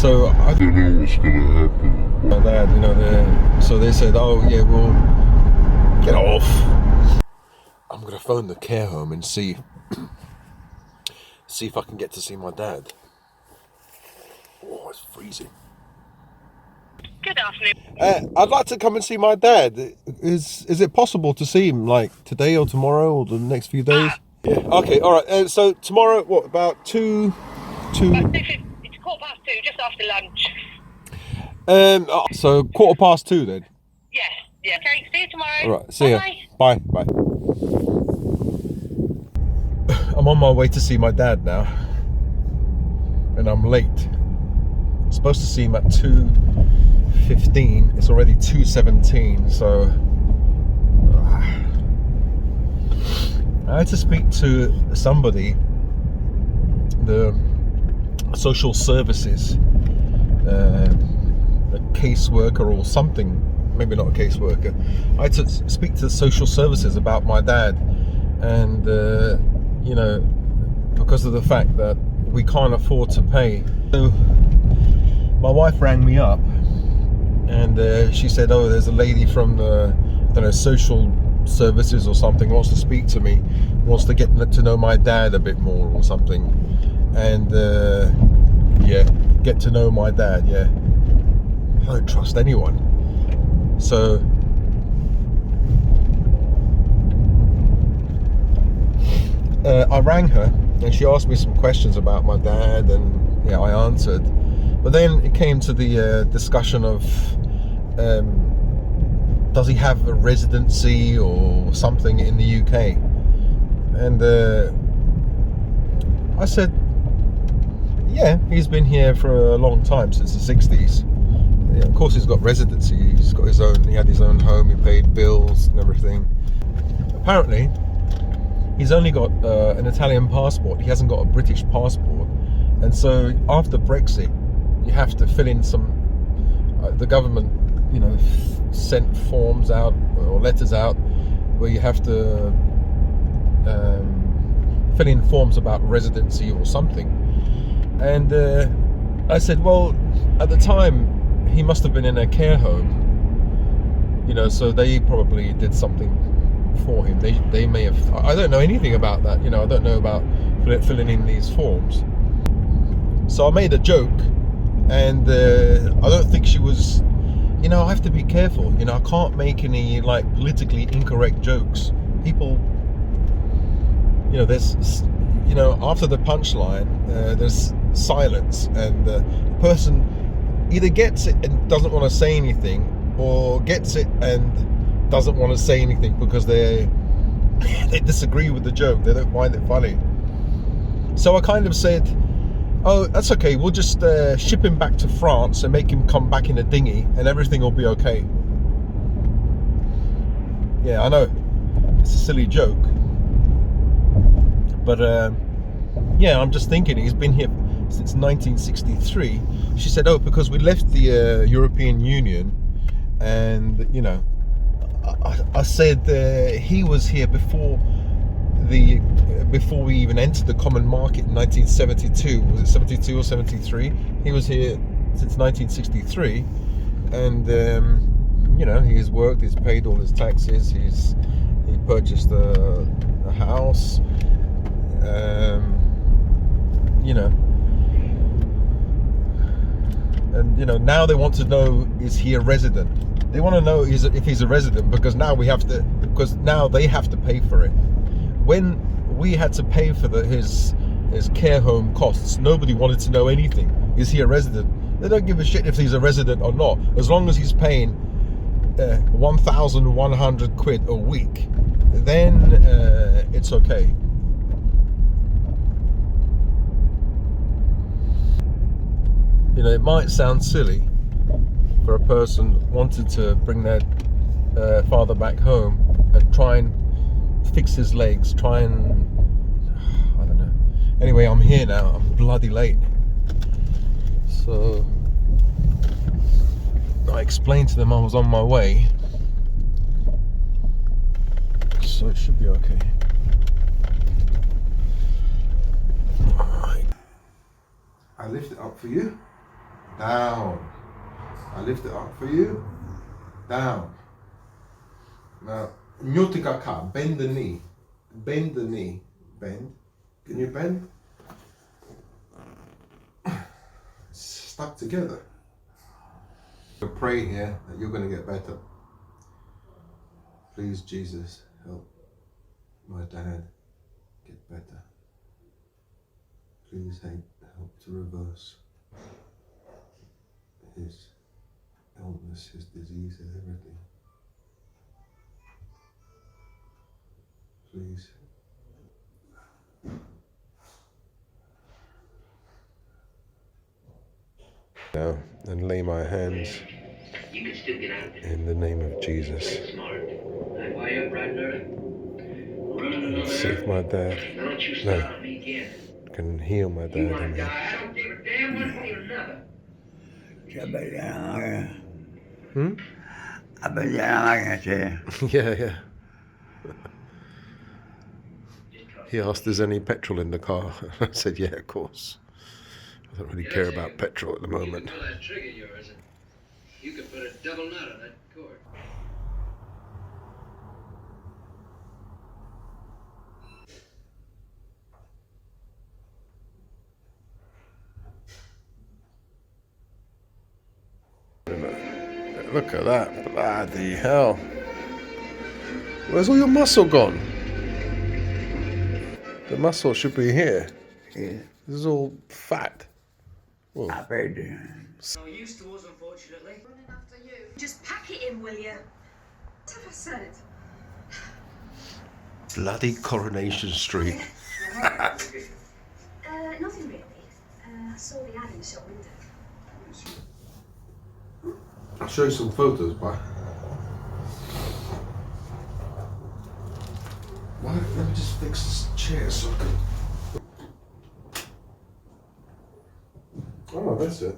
So I don't know what's gonna happen. My dad, you know, so they said, oh yeah, we'll get off. I'm gonna phone the care home and see if I can get to see my dad. Oh, it's freezing. Good afternoon. I'd like to come and see my dad. Is it possible to see him like today or tomorrow or the next few days? Yeah. Okay. All right. So tomorrow, what about two? It's 2:15, it's 2:15, just after lunch. So 2:15 then. Yes. Yeah. Okay. See you tomorrow. All right. See ya. Bye. Bye. I'm on my way to see my dad now, and I'm late. I'm supposed to see him at 2:15. It's already 2:17. So I had to speak to somebody, the social services, a caseworker or something, maybe not a caseworker. I had to speak to the social services about my dad, and you know, because of the fact that we can't afford to pay. So my wife rang me up, and she said, oh, there's a lady from the, I don't know, social services or something, wants to speak to me, wants to get to know my dad a bit more or something. And yeah, get to know my dad. Yeah, I don't trust anyone. So I rang her, and she asked me some questions about my dad, and yeah, I answered. But then it came to the discussion of does he have a residency or something in the UK? And I said, yeah, he's been here for a long time, since the 60s. Yeah, of course he's got residency, he's got his own, he had his own home, he paid bills and everything. Apparently, he's only got an Italian passport, he hasn't got a British passport. And so after Brexit, you have to fill in some, the government, you know, sent forms out or letters out where you have to fill in forms about residency or something. And I said, well, at the time he must have been in a care home, you know, so they probably did something for him. They may have, I don't know anything about that, you know, I don't know about filling in these forms. So I made a joke, and I don't think she was, you know, I have to be careful, you know, I can't make any like politically incorrect jokes. People, you know, there's, you know, after the punchline, there's silence, and the person either gets it and doesn't want to say anything, or gets it and doesn't want to say anything because they disagree with the joke, they don't find it funny. So I kind of said, oh, that's okay, we'll just ship him back to France and make him come back in a dinghy and everything will be okay. Yeah, I know, it's a silly joke, but yeah, I'm just thinking, he's been here since 1963. She said, oh, because we left the European Union, and you know, I said he was here before we even entered the common market in 1972. Was it 72 or 73? He was here since 1963, and you know, he's worked, he's paid all his taxes, he purchased a house, you know, and you know, now they want to know, is he a resident? They want to know if he's a resident, because now now they have to pay for it. When we had to pay for his care home costs, nobody wanted to know anything. Is he a resident? They don't give a shit if he's a resident or not, as long as he's paying 1,100 quid a week, then it's okay. You know, it might sound silly for a person wanting to bring their father back home and try and fix his legs, I don't know. Anyway, I'm here now, I'm bloody late. So I explained to them I was on my way, so it should be okay. Alright, I lift it up for you. Down. I lift it up for you. Down. Now, nyotika ka. Bend the knee. Bend the knee. Bend. Can you bend? It's stuck together. I pray here that you're going to get better. Please, Jesus, help my dad get better. Please help to reverse his illness, his disease, and everything. Please. Now, and lay my hands in the name of Jesus. Save my dad. No, can heal my dad. Amen. I don't give a damn one way or another. Yeah. He asked, "Is any petrol in the car?" I said, "Yeah, of course. I don't really care about petrol at the moment." You can pull that trigger of yours and you can put a double knot on that cord. Look at that. Bloody hell. Where's all your muscle gone? The muscle should be here. Yeah. This is all fat. Whoa. I paid you. No use to us, unfortunately. Running after you. Just pack it in, will you? What have I said? Bloody Coronation Street. Nothing really. I saw the ad in the shop window. I'll show you some photos, but why don't let me just fix this chair so I can... Oh, that's it.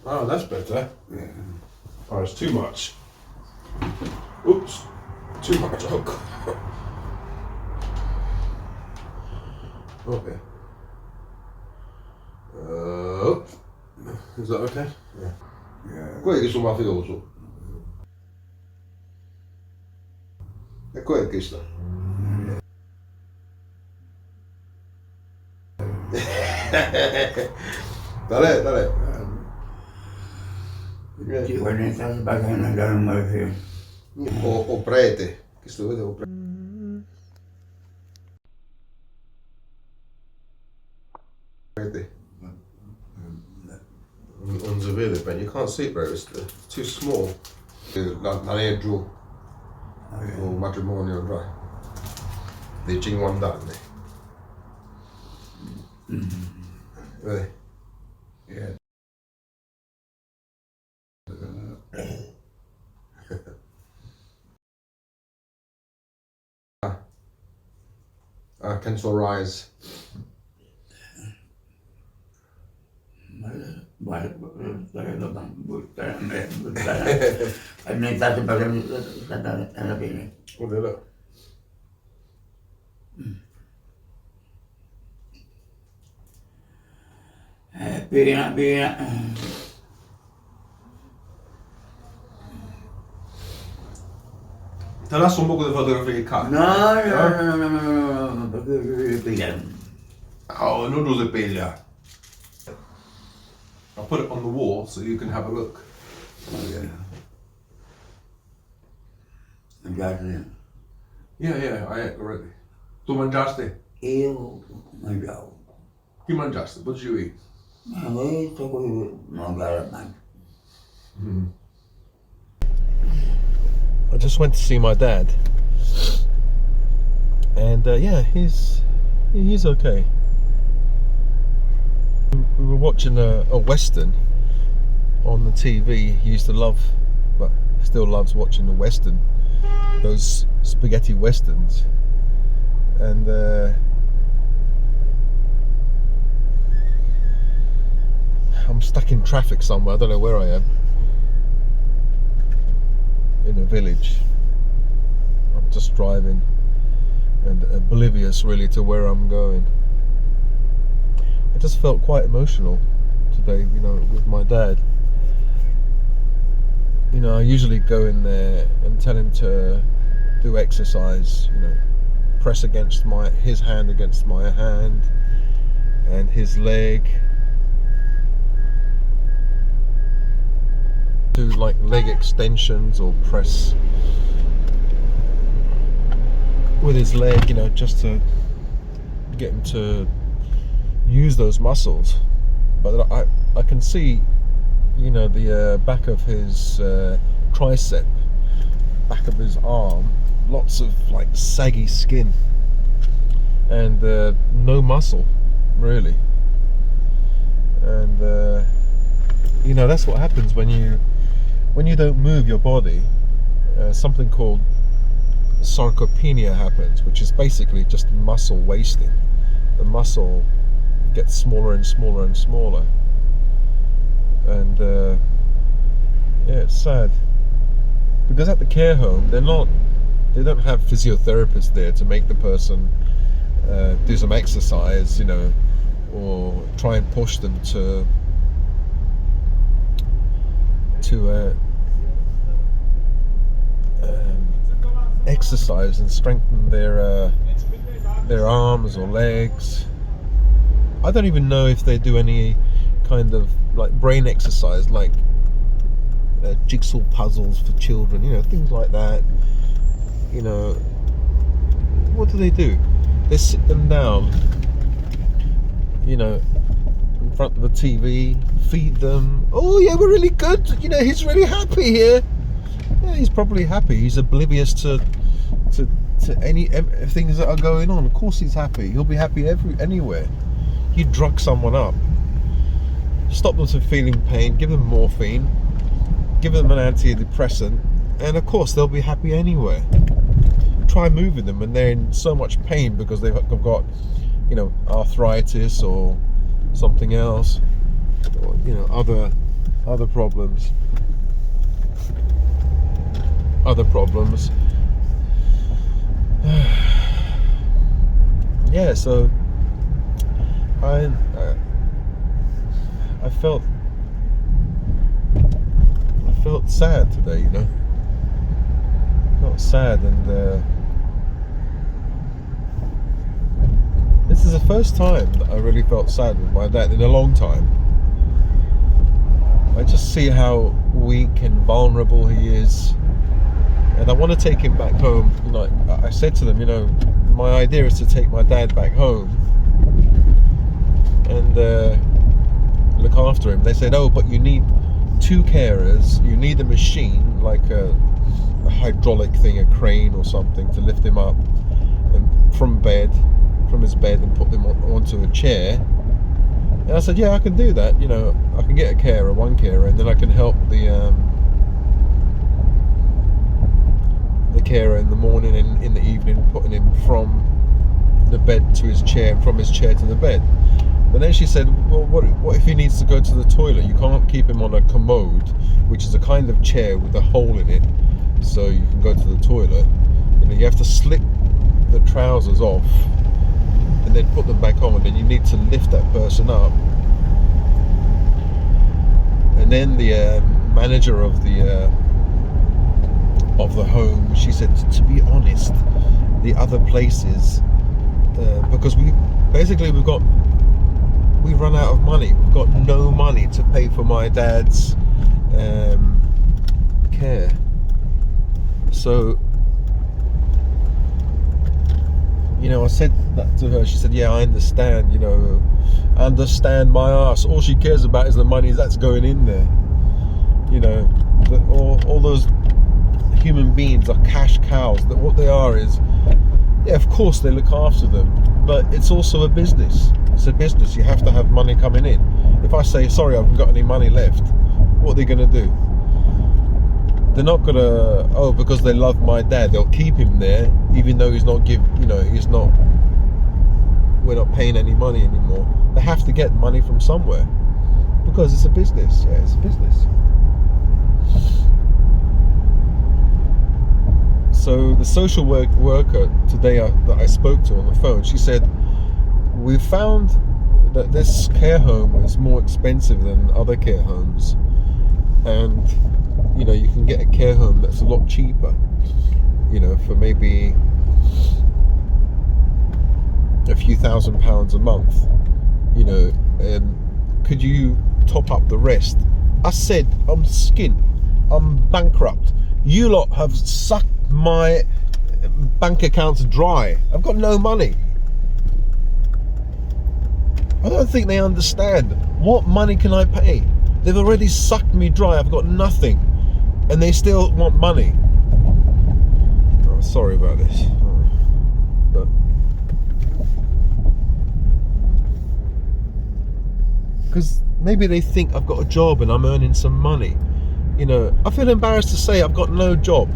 Oh, that's better. Yeah. Oh, it's too much. Oops. Too much. Oh, God. Okay. Is that okay? Yeah. Yeah. Quelli che sono mafioso. E quello che sta. Dale. Ci vuole stare pagando da un mese. O prete. Che sto vedendo prete. Prete. Non si vede bene, you can't see it bro, it's too small. L'anello o matrimonio, right? Di 50 anni. Vedi? Yeah. Can rise. Aumentate alla fine. Guarda là. Piena. Te lascio un poco di fotografie di casa. No, perché piena. Oh, non lo piglia. I'll put it on the wall so you can have a look. Mangiate? Yeah, I ate already. Tu mangiaste? Io mangiavo. Chi mangiaste? What did you eat? Ma voi sto qui mangiare mai. I just went to see my dad, and yeah, he's okay. We were watching a western on the TV. He used to love, but still loves watching the western, those spaghetti westerns, and I'm stuck in traffic somewhere. I don't know where I am. In a village. I'm just driving and oblivious really to where I'm going. I just felt quite emotional day, with my dad. I usually go in there and tell him to do exercise, press his hand against my hand and his leg. Do like leg extensions or press with his leg, just to get him to use those muscles. But I can see, the back of his tricep, back of his arm, lots of like saggy skin and no muscle really. And that's what happens when you don't move your body. Something called sarcopenia happens, which is basically just muscle wasting. The muscle gets smaller and smaller and smaller, and it's sad because at the care home they don't have physiotherapists there to make the person do some exercise, or try and push them to exercise and strengthen their arms or legs. I don't even know if they do any kind of like brain exercise, like jigsaw puzzles for children, things like that. What do? They sit them down, in front of the TV, feed them. Oh yeah, we're really good. He's really happy here. Yeah, he's probably happy. He's oblivious to any things that are going on. Of course he's happy. He'll be happy anywhere. You drug someone up, stop them from feeling pain, give them morphine, give them an antidepressant, and of course they'll be happy anywhere. Try moving them and they're in so much pain because they've got arthritis or something else, or other problems. Yeah, so I felt sad today, felt sad, and this is the first time that I really felt sad with my dad in a long time. I just see how weak and vulnerable he is, and I want to take him back home. I said to them, my idea is to take my dad back home and look after him. They said, oh, but you need 2 carers, you need a machine like a hydraulic thing, a crane or something, to lift him up and from his bed and put him onto a chair. And I said, yeah, I can do that. I can get one carer, and then I can help the carer in the morning and in the evening, putting him from the bed to his chair and from his chair to the bed. But then she said, well, what if he needs to go to the toilet? You can't keep him on a commode, which is a kind of chair with a hole in it, so you can go to the toilet. You have to slip the trousers off and then put them back on, and then you need to lift that person up. And then the manager of the home, she said, to be honest, the other places, because we run out of money. We've got no money to pay for my dad's care. So, I said that to her. She said, yeah, I understand, understand my ass. All she cares about is the money that's going in there. All those human beings are cash cows. That what they are is, yeah, of course they look after them, but it's also a business. It's a business. You have to have money coming in. If I say, sorry, I haven't got any money left, what are they going to do? They're not going to, because they love my dad, they'll keep him there, even though we're not paying any money anymore. They have to get money from somewhere, because it's a business. Yeah, it's a business. So the social worker today that I spoke to on the phone, she said, we found that this care home is more expensive than other care homes, and you know, you can get a care home that's a lot cheaper, you know, for maybe a few £1,000s a month, you know, and could you top up the rest? I said, I'm skint, I'm bankrupt. You lot have sucked my bank accounts dry. I've got no money. I don't think they understand. What money can I pay? They've already sucked me dry. I've got nothing, and they still want money. Oh, sorry about this, but because maybe they think I've got a job and I'm earning some money. You know, I feel embarrassed to say I've got no job.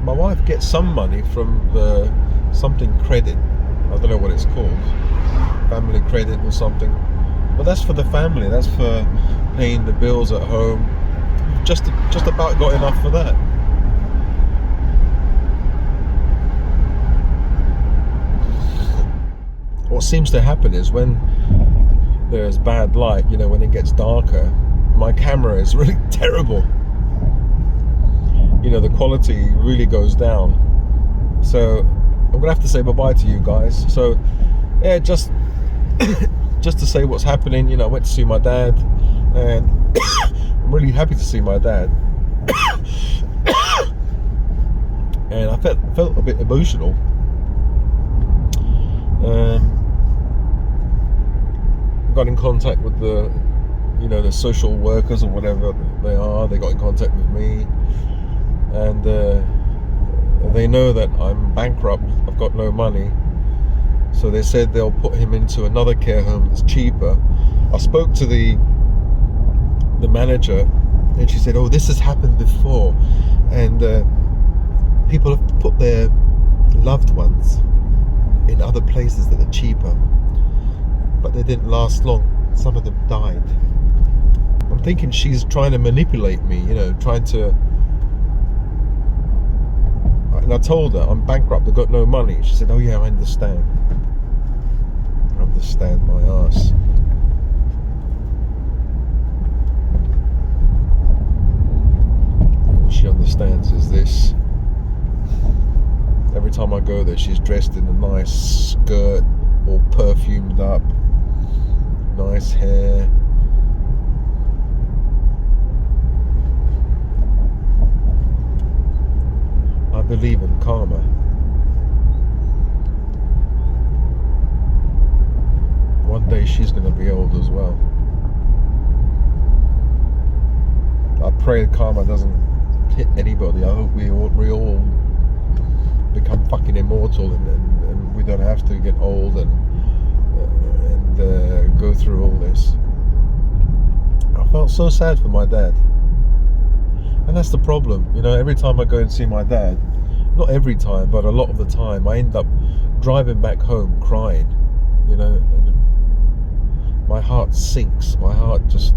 My wife gets some money from the something credit. I don't know what it's called, family credit or something. But that's for the family. That's for paying the bills at home. Just about got enough for that. What seems to happen is when there's bad light, you know, when it gets darker, my camera is really terrible. You know, the quality really goes down. So I'm gonna have to say bye-bye to you guys. So yeah, just to say what's happening. You know, I went to see my dad, and I'm really happy to see my dad. And I felt a bit emotional. Got in contact with the, you know, the social workers or whatever they are. They got in contact with me, and they know that I'm bankrupt. I've got no money, so they said they'll put him into another care home that's cheaper. I spoke to the manager, and she said, "Oh, this has happened before, and people have put their loved ones in other places that are cheaper, but they didn't last long. Some of them died." I'm thinking she's trying to manipulate me, you know, trying to. And I told her I'm bankrupt, I've got no money. She said, "Oh yeah, I understand. I understand my ass." What she understands is this. Every time I go there, she's dressed in a nice skirt, all perfumed up, nice hair. I believe in karma. One day she's going to be old as well. I pray karma doesn't hit anybody. I hope we all become fucking immortal, and we don't have to get old and go through all this. I felt so sad for my dad. And that's the problem, you know, every time I go and see my dad, not every time, but a lot of the time, I end up driving back home crying, you know, and my heart sinks, my heart just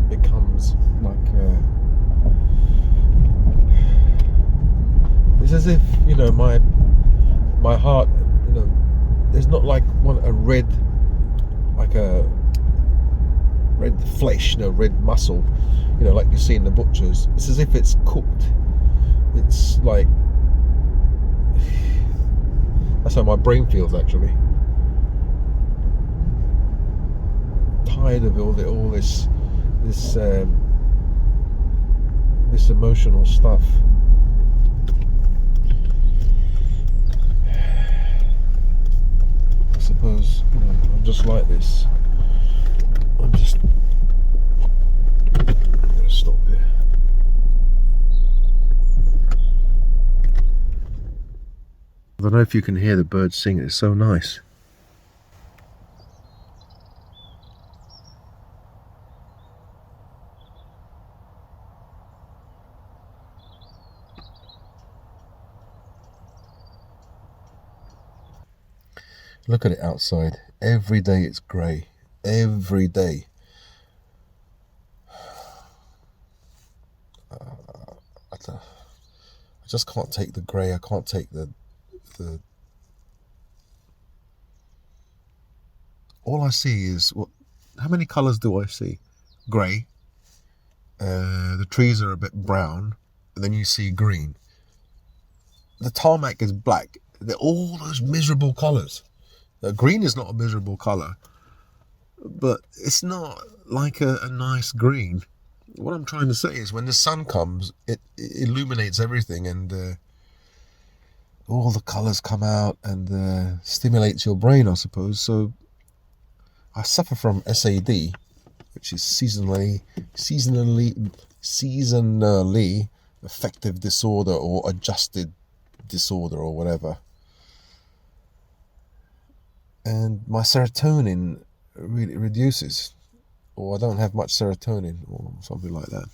becomes like, it's as if, you know, my heart, you know, there's not like a red flesh, you know, red muscle, you know, like you see in the butchers. It's as if it's cooked. It's like, that's how my brain feels actually. Tired of all this emotional stuff. I suppose, you know, I'm just like this. I'm just gonna stop here. I don't know if you can hear the birds sing. It's so nice. Look at it outside. Every day it's grey. Every day. I just can't take the grey. I can't take the all I see is how many colours do I see? Grey. The trees are a bit brown, and then you see green. The tarmac is black. They're all those miserable colours. Green is not a miserable colour, but it's not like a nice green. What I'm trying to say is when the sun comes, it illuminates everything, and all the colours come out and stimulates your brain, I suppose. So I suffer from SAD, which is seasonally affective disorder or adjusted disorder or whatever. And my serotonin really reduces, or I don't have much serotonin or something like that.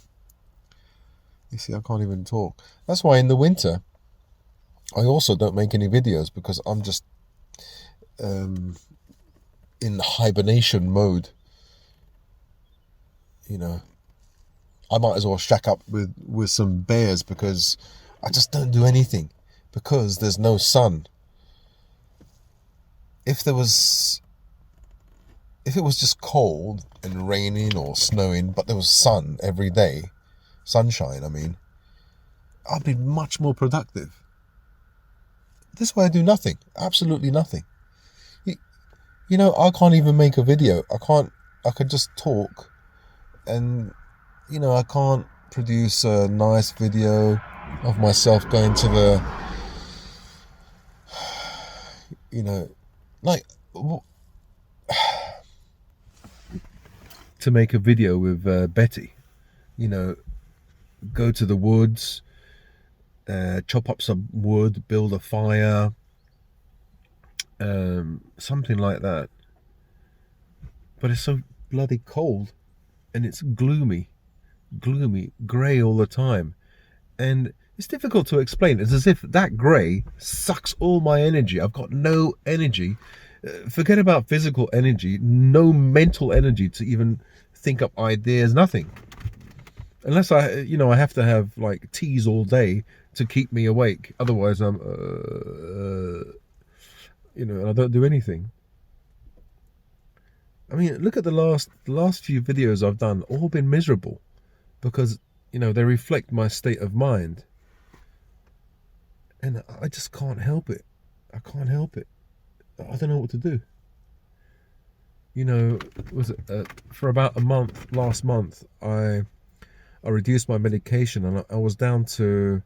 You see, I can't even talk. That's why in the winter I also don't make any videos, because I'm just in hibernation mode. You know, I might as well shack up with some bears, because I just don't do anything, because there's no sun. If it was just cold and raining or snowing, but there was sun every day, sunshine, I mean, I'd be much more productive. This way I do nothing, absolutely nothing. You know, I can't even make a video. I could just talk, and, you know, I can't produce a nice video of myself going to the, you know, like, to make a video with Betty, you know, go to the woods, chop up some wood, build a fire, something like that. But it's so bloody cold, and it's gloomy, grey all the time, and it's difficult to explain. It's as if that grey sucks all my energy. I've got no energy. Forget about physical energy, no mental energy to even think up ideas, nothing. Unless I have to have like teas all day to keep me awake. Otherwise I'm, and I don't do anything. I mean, look at the last few videos I've done, all been miserable, because, you know, they reflect my state of mind. And I just can't help it. I can't help it. I don't know what to do. You know, for about a month, last month, I reduced my medication, and I was down to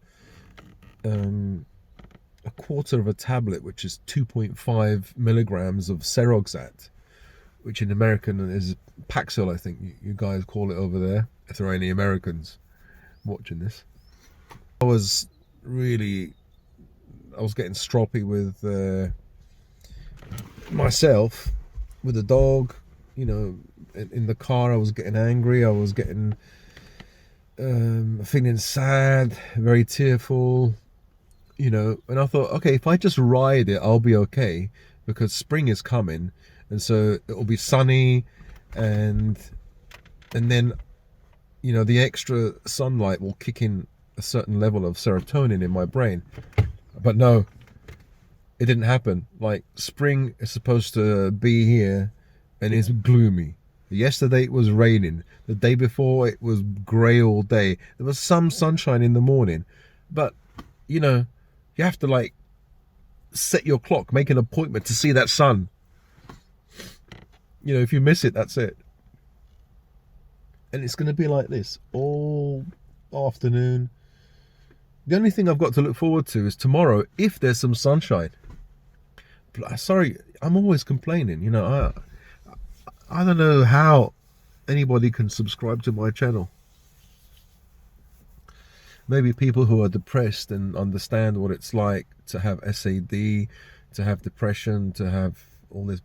a quarter of a tablet, which is 2.5 milligrams of Seroxat, which in American is Paxil, I think you guys call it over there, if there are any Americans watching this. I was getting stroppy with myself, with the dog, you know, in the car. I was getting angry, I was getting feeling sad, very tearful, you know, and I thought, okay, if I just ride it, I'll be okay, because spring is coming, and so it'll be sunny, and then, you know, the extra sunlight will kick in a certain level of serotonin in my brain. But no, it didn't happen. Like, spring is supposed to be here, and it's gloomy. Yesterday it was raining. The day before it was grey all day. There was some sunshine in the morning, but, you know, you have to like set your clock, make an appointment to see that sun. You know, if you miss it, that's it. And it's going to be like this all afternoon. The only thing I've got to look forward to is tomorrow, if there's some sunshine. Sorry, I'm always complaining. You know, I don't know how anybody can subscribe to my channel. Maybe people who are depressed and understand what it's like to have SAD, to have depression, to have all this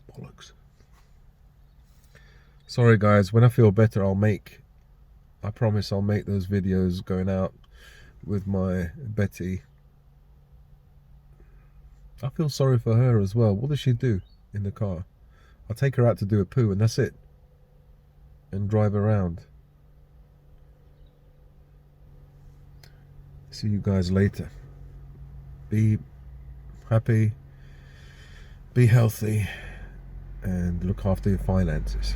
bollocks. Sorry guys, when I feel better, I promise I'll make those videos going out with my Betty. I feel sorry for her as well. What does she do in the car? I'll take her out to do a poo, and that's it. And drive around. See you guys later. Be happy, be healthy, and look after your finances.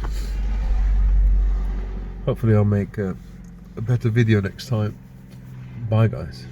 Hopefully I'll make a better video next time. Bye guys.